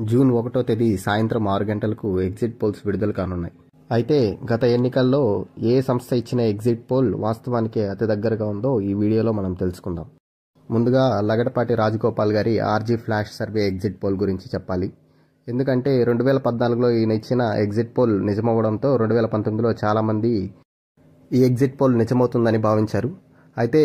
June 1వ తేదీ సాయంత్రం 6 గంటలకు ఎగ్జిట్ పోల్స్ విడుదల కానున్నాయి. అయితే గత ఎన్నికల్లో ఏ సంస్థ ఇచ్చిన ఎగ్జిట్ పోల్ వాస్తవానికి అతి దగ్గరగా ఉందో ఈ వీడియోలో మనం తెలుసుకుందాం. ముందుగా లగడపాటి రాజగోపాల్ గారి RG flash survey exit poll గురించి చెప్పాలి. ఎందుకంటే 2014లో ఈయన ఇచ్చిన ఎగ్జిట్ పోల్ నిజమవడంతో 2019లో చాలామంది ఈ ఎగ్జిట్ పోల్ నిజమవుతుందని భావించారు. అయితే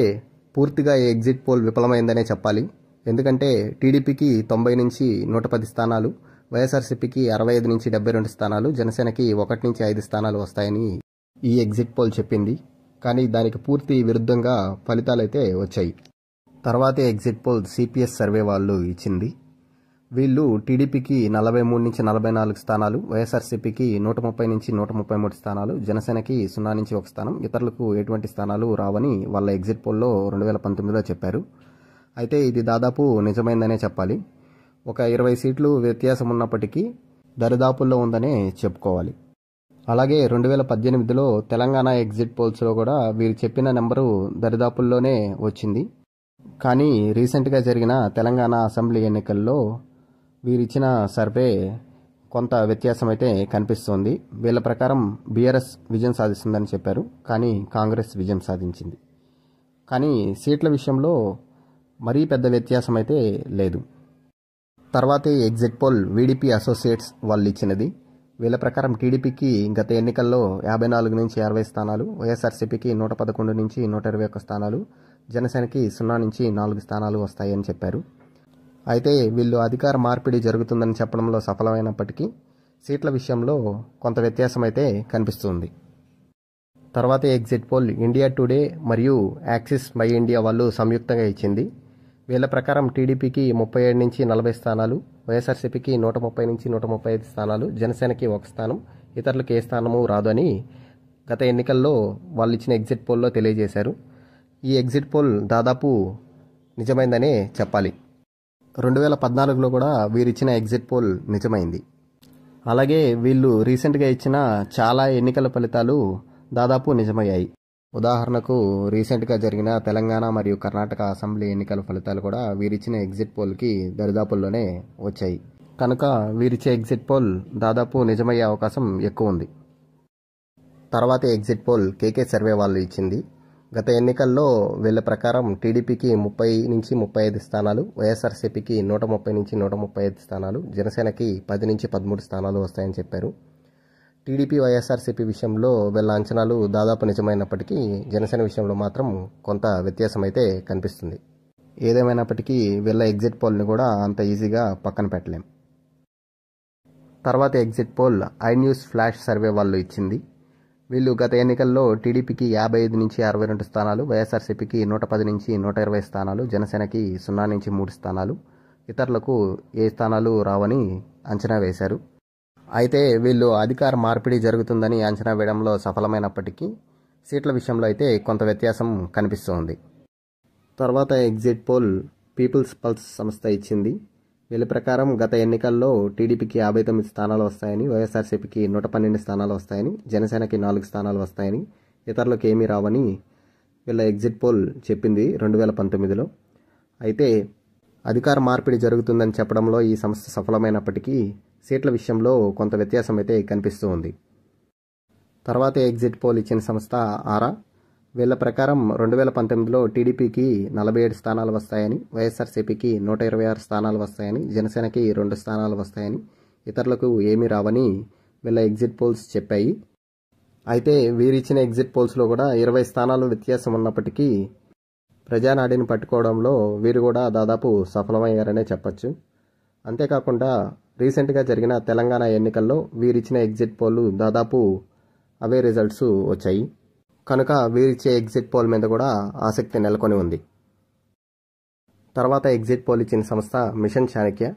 పూర్తిగా ఈ ఎగ్జిట్ పోల్ విఫలమైందనే చెప్పాలి. ఎందుకంటే టీడీపీకి 90 నుంచి 110 స్థానాలు, వైఎస్ఆర్సీపీకి 65 నుంచి 72 స్థానాలు, జనసేనకి 1 నుంచి 5 స్థానాలు వస్తాయని ఈ ఎగ్జిట్ పోల్ చెప్పింది. కానీ దానికి పూర్తి విరుద్ధంగా ఫలితాలైతే వచ్చాయి. తర్వాతే ఎగ్జిట్ పోల్ సిపిఎస్ సర్వే వాళ్ళు ఇచ్చింది. వీళ్ళు టీడీపీకి 43 నుంచి 44 స్థానాలు, వైఎస్ఆర్సీపీకి 130 నుంచి 133 స్థానాలు, జనసేనకి 0 నుంచి 1 స్థానం, ఇతరులకు ఎటువంటి స్థానాలు రావని వాళ్ళ ఎగ్జిట్ పోల్లో 2019లో చెప్పారు. అయితే ఇది దాదాపు నిజమైందనే చెప్పాలి. ఒక 20 సీట్లు వ్యత్యాసం ఉన్నప్పటికీ దరిదాపుల్లో ఉందనే చెప్పుకోవాలి. అలాగే 2018లో తెలంగాణ ఎగ్జిట్ పోల్స్లో కూడా వీరు చెప్పిన నెంబరు దరిదాపుల్లోనే వచ్చింది. కానీ రీసెంట్గా జరిగిన తెలంగాణ అసెంబ్లీ ఎన్నికల్లో వీరిచ్చిన సర్వే కొంత వ్యత్యాసం అయితే కనిపిస్తోంది. వీళ్ళ ప్రకారం బీఆర్ఎస్ విజయం సాధిస్తుందని చెప్పారు, కానీ కాంగ్రెస్ విజయం సాధించింది. కానీ సీట్ల విషయంలో మరీ పెద్ద వ్యత్యాసం అయితే లేదు. తర్వాతే ఎగ్జిట్ పోల్ వీడీపీ అసోసియేట్స్ వాళ్ళు ఇచ్చినది. వీళ్ళ ప్రకారం టీడీపీకి గత ఎన్నికల్లో 54 నుంచి 60 స్థానాలు, వైఎస్ఆర్సీపీకి 111 నుంచి 121 స్థానాలు, జనసేనకి 0 నుంచి 4 స్థానాలు వస్తాయని చెప్పారు. అయితే వీళ్ళు అధికార మార్పిడి జరుగుతుందని చెప్పడంలో సఫలమైనప్పటికీ సీట్ల విషయంలో కొంత వ్యత్యాసం అయితే కనిపిస్తుంది. తర్వాత ఎగ్జిట్ పోల్ ఇండియా టుడే మరియు యాక్సిస్ మై ఇండియా వాళ్ళు సంయుక్తంగా ఇచ్చింది. వీళ్ళ ప్రకారం టీడీపీకి 37 నుంచి 40 స్థానాలు, వైఎస్ఆర్సీపీకి 130 నుంచి 135 స్థానాలు, జనసేనకి 1 స్థానం, ఇతరులకు ఏ స్థానము రాదు అని గత ఎన్నికల్లో వాళ్ళు ఇచ్చిన ఎగ్జిట్ పోల్లో తెలియజేశారు. ఈ ఎగ్జిట్ పోల్ దాదాపు నిజమైందనే చెప్పాలి. 2014లో కూడా వీరిచ్చిన ఎగ్జిట్ పోల్ నిజమైంది. అలాగే వీళ్ళు రీసెంట్గా ఇచ్చిన చాలా ఎన్నికల ఫలితాలు దాదాపు నిజమయ్యాయి. ఉదాహరణకు రీసెంట్గా జరిగిన తెలంగాణ మరియు కర్ణాటక అసెంబ్లీ ఎన్నికల ఫలితాలు కూడా వీరిచ్చిన ఎగ్జిట్ పోల్కి దరిదాపుల్లోనే వచ్చాయి. కనుక వీరిచ్చే ఎగ్జిట్ పోల్ దాదాపు నిజమయ్యే అవకాశం ఎక్కువ ఉంది. తర్వాత ఎగ్జిట్ పోల్ కేకే సర్వే వాళ్ళు ఇచ్చింది. గత ఎన్నికల్లో వీళ్ళ ప్రకారం టీడీపీకి 30 నుంచి 35 స్థానాలు, వైఎస్ఆర్సీపీకి 130 నుంచి 135 స్థానాలు, జనసేనకి 10 నుంచి 13 స్థానాలు వస్తాయని చెప్పారు. టీడీపీ వైఎస్ఆర్సీపీ విషయంలో వీళ్ళ అంచనాలు దాదాపు నిజమైనప్పటికీ జనసేన విషయంలో మాత్రం కొంత వ్యత్యాసం అయితే కనిపిస్తుంది. ఏదేమైనప్పటికీ వీళ్ళ ఎగ్జిట్ పోల్ని కూడా అంత ఈజీగా పక్కన పెట్టలేం. తర్వాత exit pole iNews flash survey వాళ్ళు ఇచ్చింది. వీళ్ళు గత ఎన్నికల్లో టీడీపీకి 55 నుంచి 62 స్థానాలు, వైఎస్ఆర్సీపీకి 110 నుంచి 120 స్థానాలు, జనసేనకి 0 నుంచి 3 స్థానాలు, ఇతరులకు ఏ స్థానాలు రావని అంచనా వేశారు. అయితే వీళ్ళు అధికార మార్పిడి జరుగుతుందని అంచనా వేయడంలో సఫలమైనప్పటికీ సీట్ల విషయంలో అయితే కొంత వ్యత్యాసం కనిపిస్తోంది. తర్వాత ఎగ్జిట్ పోల్ పీపుల్స్ పల్స్ సంస్థ ఇచ్చింది. వీళ్ళ ప్రకారం గత ఎన్నికల్లో టీడీపీకి 59 స్థానాలు వస్తాయని, వైఎస్ఆర్సీపీకి 112 స్థానాలు వస్తాయని, జనసేనకి 4 స్థానాలు వస్తాయని, ఇతరులకు ఏమీ రావని వీళ్ళ ఎగ్జిట్ పోల్ చెప్పింది 2019లో. అయితే అధికార మార్పిడి జరుగుతుందని చెప్పడంలో ఈ సంస్థ సఫలమైనప్పటికీ సీట్ల విషయంలో కొంత వ్యత్యాసం అయితే కనిపిస్తూ ఉంది. తర్వాత ఎగ్జిట్ పోల్ ఇచ్చిన సంస్థ ఆరా. వీళ్ళ ప్రకారం 2019లో టీడీపీకి 47 స్థానాలు వస్తాయని, వైఎస్ఆర్సీపీకి 126 స్థానాలు వస్తాయని, జనసేనకి 2 స్థానాలు వస్తాయని, ఇతరులకు ఏమీ రావని వీళ్ళ ఎగ్జిట్ పోల్స్ చెప్పాయి. అయితే వీరిచ్చిన ఎగ్జిట్ పోల్స్లో కూడా 20 స్థానాలు వ్యత్యాసం ఉన్నప్పటికీ ప్రజానాడిని పట్టుకోవడంలో వీరు కూడా దాదాపు సఫలమయ్యారనే చెప్పచ్చు. అంతేకాకుండా రీసెంట్గా జరిగిన తెలంగాణ ఎన్నికల్లో వీరిచ్చిన ఎగ్జిట్ పోల్ దాదాపు అవే రిజల్ట్స్ వచ్చాయి. కనుక వీరిచ్చే ఎగ్జిట్ పోల్ మీద కూడా ఆసక్తి నెలకొని ఉంది. తర్వాత ఎగ్జిట్ పోల్ ఇచ్చిన సంస్థ మిషన్ చాణక్య.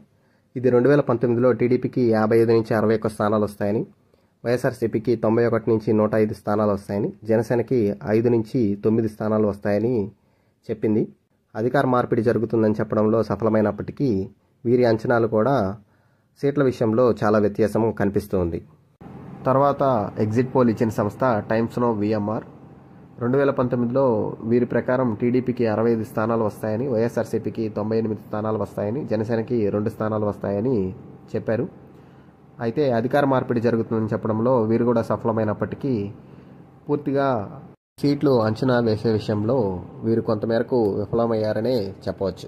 ఇది 2019లో టీడీపీకి 55 నుంచి 61 స్థానాలు వస్తాయని, వైఎస్ఆర్సీపీకి 91 నుంచి 105 స్థానాలు వస్తాయని, జనసేనకి 5 నుంచి 9 స్థానాలు వస్తాయని చెప్పింది. అధికార మార్పిడి జరుగుతుందని చెప్పడంలో సఫలమైనప్పటికీ వీరి అంచనాలు కూడా సీట్ల విషయంలో చాలా వ్యత్యాసం కనిపిస్తుంది. తర్వాత ఎగ్జిట్ పోల్ ఇచ్చిన సంస్థ టైమ్స్ నౌ విఎంఆర్. 2019లో వీరి ప్రకారం టీడీపీకి 65 స్థానాలు వస్తాయని, వైఎస్ఆర్సీపీకి 98 స్థానాలు వస్తాయని, జనసేనకి 2 స్థానాలు వస్తాయని చెప్పారు. అయితే అధికార మార్పిడి జరుగుతుందని చెప్పడంలో వీరు కూడా సఫలమైనప్పటికీ పూర్తిగా సీట్లు అంచనా వేసే విషయంలో వీరు కొంతమేరకు విఫలమయ్యారనే చెప్పవచ్చు.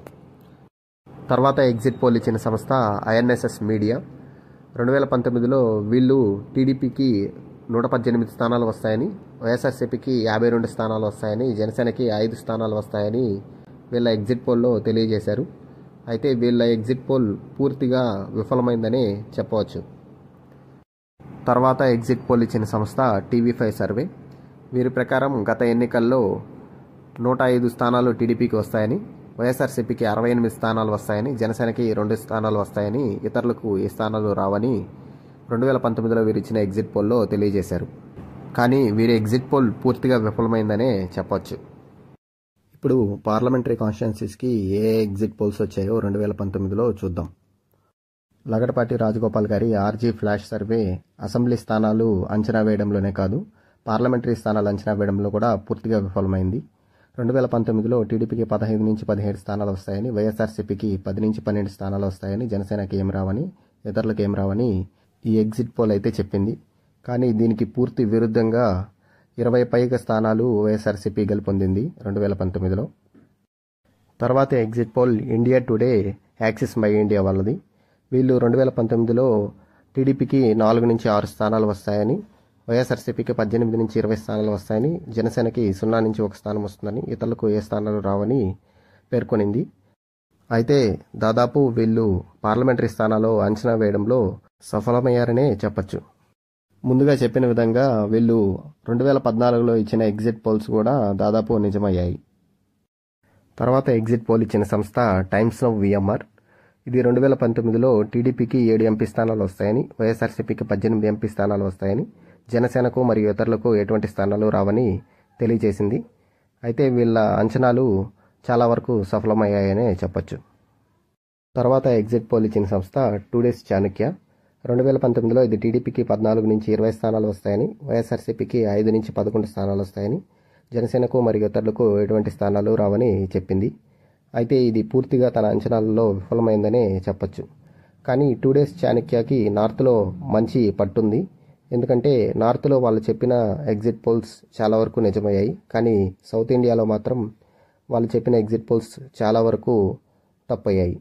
తర్వాత ఎగ్జిట్ పోల్ ఇచ్చిన సంస్థ ఐఎన్ఎస్ఎస్ మీడియా. 2019లో వీళ్ళు టీడీపీకి 118 స్థానాలు వస్తాయని, వైఎస్ఆర్సీపీకి 52 స్థానాలు వస్తాయని, జనసేనకి 5 స్థానాలు వస్తాయని వీళ్ళ ఎగ్జిట్ పోల్లో తెలియజేశారు. అయితే వీళ్ళ ఎగ్జిట్ పోల్ పూర్తిగా విఫలమైందని చెప్పవచ్చు. తర్వాత ఎగ్జిట్ పోల్ ఇచ్చిన సంస్థ TV5 సర్వే. వీరి ప్రకారం గత ఎన్నికల్లో 105 స్థానాలు టీడీపీకి వస్తాయని, వైఎస్ఆర్సీపీకి 68 స్థానాలు వస్తాయని, జనసేనకి 2 స్థానాలు వస్తాయని, ఇతరులకు ఏ స్థానాలు రావని 2019లో వీరు ఇచ్చిన ఎగ్జిట్ పోల్లో తెలియజేశారు. కానీ వీరి ఎగ్జిట్ పోల్ పూర్తిగా విఫలమైందనే చెప్పొచ్చు. ఇప్పుడు పార్లమెంటరీ కాన్స్టిట్యున్సీస్కి ఏ ఎగ్జిట్ పోల్స్ వచ్చాయో 2019లో చూద్దాం. లగడపాటి రాజగోపాల్ గారి ఆర్జీ ఫ్లాష్ సర్వే అసెంబ్లీ స్థానాలు అంచనా వేయడంలోనే కాదు, పార్లమెంటరీ స్థానాలు అంచనా వేయడంలో కూడా పూర్తిగా విఫలమైంది. 2019లో టీడీపీకి 15 నుంచి 17 స్థానాలు వస్తాయని, వైఎస్ఆర్సీపీకి 10 నుంచి 12 స్థానాలు వస్తాయని, జనసేనకి ఏం రావని, ఇతరులకు ఏం రావని ఈ ఎగ్జిట్ పోల్ అయితే చెప్పింది. కానీ దీనికి పూర్తి విరుద్ధంగా 20 పైగా స్థానాలు వైఎస్ఆర్సీపీ గెలుపొందింది 2019లో. తర్వాత exit pole India today axis my India వాళ్ళది. వీళ్ళు 2019లో టీడీపీకి 4 నుంచి 6 స్థానాలు వస్తాయని, వైఎస్ఆర్సీపీకి 18 నుంచి 20 స్థానాలు వస్తాయని, జనసేనకి 0 నుంచి 1 స్థానం వస్తుందని, ఇతరులకు ఏ స్థానాలు రావని పేర్కొనింది. అయితే దాదాపు వీళ్ళు పార్లమెంటరీ స్థానాలు అంచనా వేయడంలో సఫలమయ్యారనే చెప్పచ్చు. ముందుగా చెప్పిన విధంగా వీళ్ళు 2014లో ఇచ్చిన ఎగ్జిట్ పోల్స్ కూడా దాదాపు నిజమయ్యాయి. తర్వాత ఎగ్జిట్ పోల్ ఇచ్చిన సంస్థ టైమ్స్ నౌ VMR. ఇది 2019లో టీడీపీకి 7 ఎంపీ స్థానాలు వస్తాయని, వైఎస్ఆర్సీపీకి 18 ఎంపీ స్థానాలు వస్తాయని, జనసేనకు మరియు ఇతరులకు ఎటువంటి స్థానాలు రావని తెలియజేసింది. అయితే వీళ్ళ అంచనాలు చాలా వరకు సఫలమయ్యాయనే చెప్పచ్చు. తర్వాత ఎగ్జిట్ పోల్ ఇచ్చిన సంస్థ టుడేస్ చాణక్య. 2019లో ఇది టీడీపీకి 14 నుంచి 20 స్థానాలు వస్తాయని, వైఎస్ఆర్సీపీకి 5 నుంచి 11 స్థానాలు వస్తాయని, జనసేనకు మరియు ఇతరులకు ఎటువంటి స్థానాలు రావని చెప్పింది. అయితే ఇది పూర్తిగా తన అంచనాలలో విఫలమైందనే చెప్పచ్చు. కానీ టుడేస్ చాణక్యకి నార్త్లో మంచి పట్టుంది. ఎందుకంటే నార్త్లో వాళ్ళు చెప్పిన ఎగ్జిట్ పోల్స్ చాలా వరకు నిజమయ్యాయి. కానీ సౌత్ ఇండియాలో మాత్రం వాళ్ళు చెప్పిన ఎగ్జిట్ పోల్స్ చాలా వరకు తప్పయ్యాయి.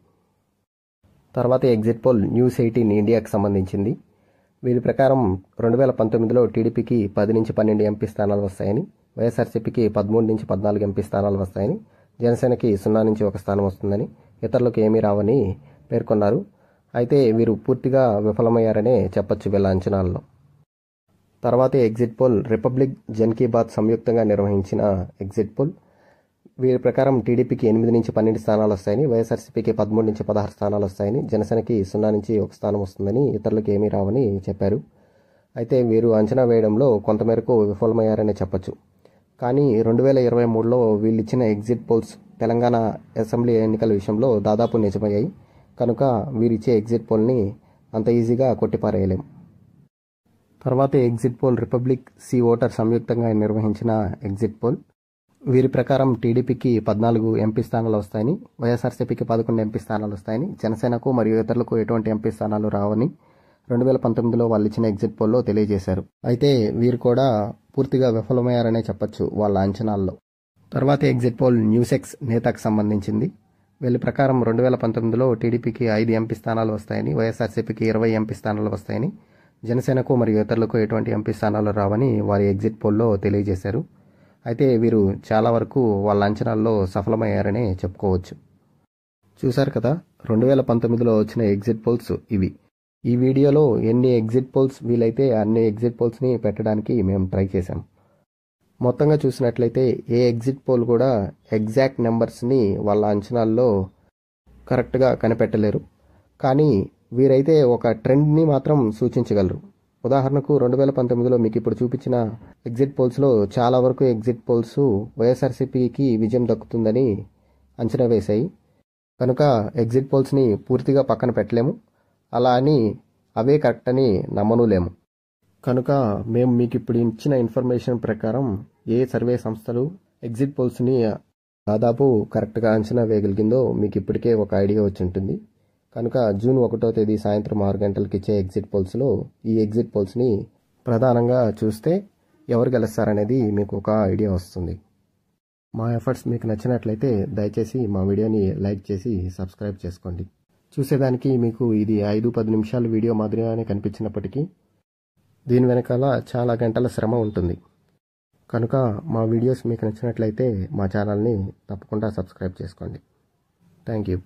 తర్వాత ఎగ్జిట్ పోల్ News18 ఇండియాకి సంబంధించింది. వీరి ప్రకారం 2019లో టీడీపీకి 10 నుంచి 12 ఎంపీ స్థానాలు వస్తాయని, వైఎస్ఆర్సీపీకి 13 నుంచి 14 ఎంపీ స్థానాలు వస్తాయని, జనసేనకి 0 నుంచి 1 స్థానం వస్తుందని, ఇతరులకు ఏమీ రావని పేర్కొన్నారు. అయితే వీరు పూర్తిగా విఫలమయ్యారనే చెప్పచ్చు వీళ్ళ అంచనాల్లో. తర్వాత exit poll Republic Jan Ki Baat సంయుక్తంగా నిర్వహించిన ఎగ్జిట్ పోల్. వీరి ప్రకారం టీడీపీకి 8 నుంచి 12 స్థానాలు వస్తాయని, వైఎస్ఆర్సీపీకి 13 నుంచి 16 స్థానాలు వస్తాయని, జనసేనకి 0 నుంచి 1 స్థానం వస్తుందని, ఇతరులకు ఏమీ రావని చెప్పారు. అయితే వీరు అంచనా వేయడంలో కొంతమేరకు విఫలమయ్యారనే చెప్పచ్చు. కానీ 2023లో వీళ్ళు ఇచ్చిన ఎగ్జిట్ పోల్స్ తెలంగాణ అసెంబ్లీ ఎన్నికల విషయంలో దాదాపు నిజమయ్యాయి. కనుక వీరిచ్చే ఎగ్జిట్ పోల్ని అంత ఈజీగా కొట్టిపారేయలేం. తర్వాత exit poll Republic C voter సంయుక్తంగా నిర్వహించిన ఎగ్జిట్ పోల్. వీరి ప్రకారం టీడీపీకి 14 ఎంపీ స్థానాలు వస్తాయని, వైఎస్ఆర్సీపీకి 11 ఎంపీ స్థానాలు వస్తాయని, జనసేనకు మరియు ఇతరులకు ఎటువంటి ఎంపీ స్థానాలు రావని 2019లో వాళ్ళు ఇచ్చిన ఎగ్జిట్ పోల్లో తెలియజేశారు. అయితే వీరు కూడా పూర్తిగా విఫలమయ్యారనే చెప్పచ్చు వాళ్ళ అంచనాల్లో. తర్వాత ఎగ్జిట్ పోల్ న్యూసెక్స్ నేతకు సంబంధించింది. వీళ్ళ ప్రకారం 2019లో టీడీపీకి 5 ఎంపీ స్థానాలు వస్తాయని, వైఎస్ఆర్సీపీకి 20 ఎంపీ స్థానాలు వస్తాయని, జనసేనకు మరియు ఇతరులకు ఎటువంటి ఎంపీ స్థానాలు రావని వారి ఎగ్జిట్ పోల్లో తెలియజేశారు. అయితే వీరు చాలా వరకు వాళ్ళ అంచనాల్లో సఫలమయ్యారనే చెప్పుకోవచ్చు. చూశారు కదా 2019లో వచ్చిన ఎగ్జిట్ పోల్స్ ఇవి. ఈ వీడియోలో ఎన్ని ఎగ్జిట్ పోల్స్ వీలైతే అన్ని ఎగ్జిట్ పోల్స్ని పెట్టడానికి మేము ట్రై చేశాం. మొత్తంగా చూసినట్లయితే ఏ ఎగ్జిట్ పోల్ కూడా ఎగ్జాక్ట్ నెంబర్స్ని వాళ్ళ అంచనాల్లో కరెక్ట్గా కనిపెట్టలేరు. కానీ వీరైతే ఒక ట్రెండ్ని మాత్రం సూచించగలరు. ఉదాహరణకు 2019లో మీకు ఇప్పుడు చూపించిన ఎగ్జిట్ పోల్స్లో చాలా వరకు ఎగ్జిట్ పోల్స్ వైఎస్ఆర్సీపీకి విజయం దక్కుతుందని అంచనా వేశాయి. కనుక ఎగ్జిట్ పోల్స్ని పూర్తిగా పక్కన పెట్టలేము, అలా అని అవే కరెక్ట్ అని నమ్మనులేము. కనుక మేము మీకు ఇప్పుడు ఇచ్చిన ఇన్ఫర్మేషన్ ప్రకారం ఏ సర్వే సంస్థలు ఎగ్జిట్ పోల్స్ని దాదాపు కరెక్ట్గా అంచనా వేయగలిగిందో మీకు ఇప్పటికే ఒక ఐడియా వచ్చి ఉంటుంది. కనుక జూన్ 1వ తేదీ సాయంత్రం 6 గంటలకు ఇచ్చే ఎగ్జిట్ పోల్స్లో ఈ ఎగ్జిట్ పోల్స్ని ప్రధానంగా చూస్తే ఎవరు గెలుస్తారనేది మీకు ఒక ఐడియా వస్తుంది. మా ఎఫర్ట్స్ మీకు నచ్చినట్లయితే దయచేసి మా వీడియోని లైక్ చేసి సబ్స్క్రైబ్ చేసుకోండి. చూసేదానికి మీకు ఇది 5-10 నిమిషాల వీడియో మాదిరిగానే కనిపించినప్పటికీ దీని వెనకాల చాలా గంటల శ్రమ ఉంటుంది. కనుక మా వీడియోస్ మీకు నచ్చినట్లయితే మా ఛానల్ని తప్పకుండా సబ్స్క్రైబ్ చేసుకోండి. Thank you.